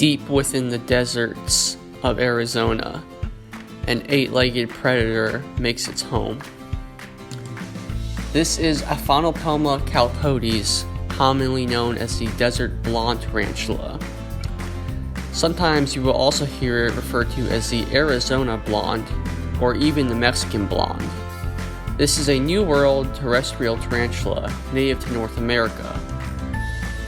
Deep within the deserts of Arizona, an 8-legged predator makes its home. This is Aphonopelma chalcodes, commonly known as the Desert Blonde Tarantula. Sometimes you will also hear it referred to as the Arizona Blonde, or even the Mexican Blonde. This is a New World terrestrial tarantula native to North America,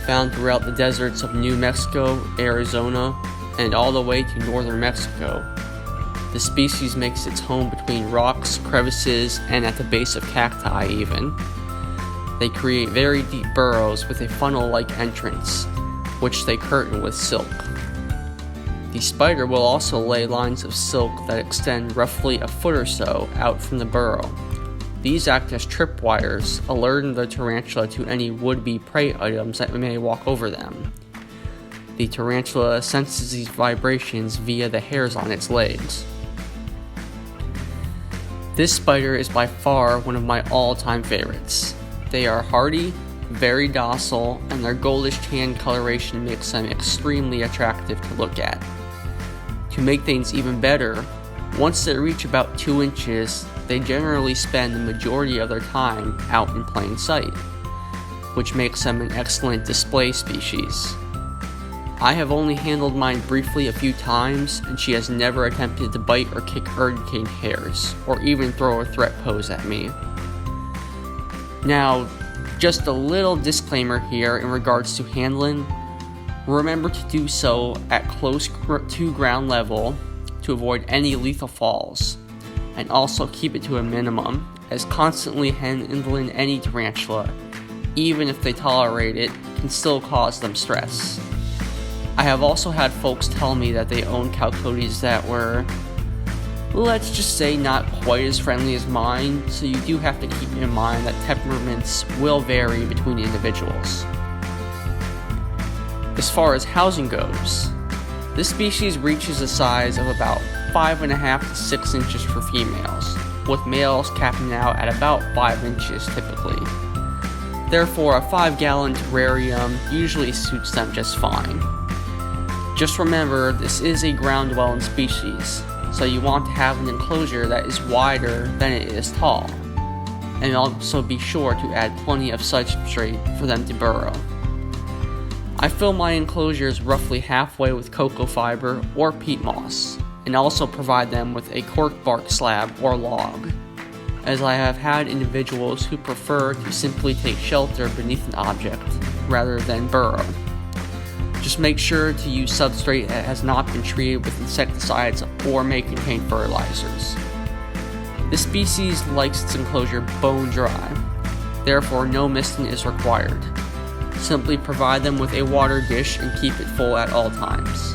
found throughout the deserts of New Mexico, Arizona, and all the way to northern Mexico. The species makes its home between rocks, crevices, and at the base of cacti even. They create very deep burrows with a funnel-like entrance, which they curtain with silk. The spider will also lay lines of silk that extend roughly a foot or so out from the burrow. These act as tripwires, alerting the tarantula to any would-be prey items that may walk over them. The tarantula senses these vibrations via the hairs on its legs. This spider is by far one of my all-time favorites. They are hardy, very docile, and their goldish tan coloration makes them extremely attractive to look at. To make things even better, once they reach about 2 inches, they generally spend the majority of their time out in plain sight, which makes them an excellent display species. I have only handled mine briefly a few times, and she has never attempted to bite or kick hurricane hairs, or even throw a threat pose at me. Now, just a little disclaimer here in regards to handling. Remember to do so at close to ground level to avoid any lethal falls, and also keep it to a minimum, as constantly handling any tarantula, even if they tolerate it, can still cause them stress. I have also had folks tell me that they own chalcodes that were, let's just say, not quite as friendly as mine, so you do have to keep in mind that temperaments will vary between individuals. As far as housing goes, this species reaches a size of about 5.5 to 6 inches for females, with males capping out at about 5 inches typically. Therefore, a 5-gallon terrarium usually suits them just fine. Just remember, this is a ground-dwelling species, so you want to have an enclosure that is wider than it is tall, and also be sure to add plenty of substrate for them to burrow. I fill my enclosures roughly halfway with cocoa fiber or peat moss, and also provide them with a cork bark slab or log, as I have had individuals who prefer to simply take shelter beneath an object rather than burrow. Just make sure to use substrate that has not been treated with insecticides or may contain fertilizers. This species likes its enclosure bone dry, therefore no misting is required. Simply provide them with a water dish and keep it full at all times.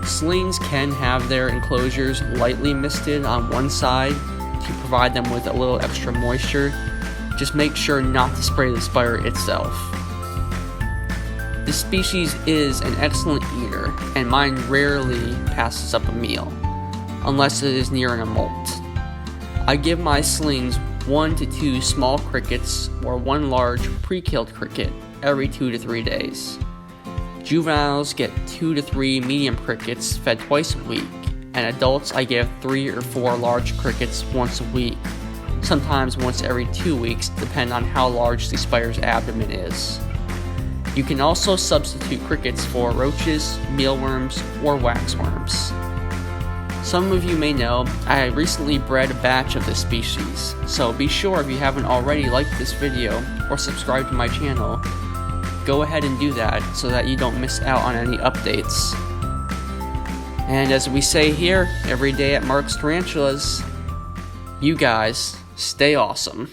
Slings can have their enclosures lightly misted on one side to provide them with a little extra moisture. Just make sure not to spray the spider itself. This species is an excellent eater, and mine rarely passes up a meal, unless it is near a molt. I give my slings 1 to 2 small crickets or 1 large pre-killed cricket every 2 to 3 days. Juveniles get 2 to 3 medium crickets fed twice a week, and adults I give 3 or 4 large crickets once a week, sometimes once every 2 weeks, depending on how large the spider's abdomen is. You can also substitute crickets for roaches, mealworms, or waxworms. Some of you may know I recently bred a batch of this species, so be sure if you haven't already liked this video or subscribed to my channel, go ahead and do that so that you don't miss out on any updates. And as we say here every day at Mark's Tarantulas, you guys stay awesome.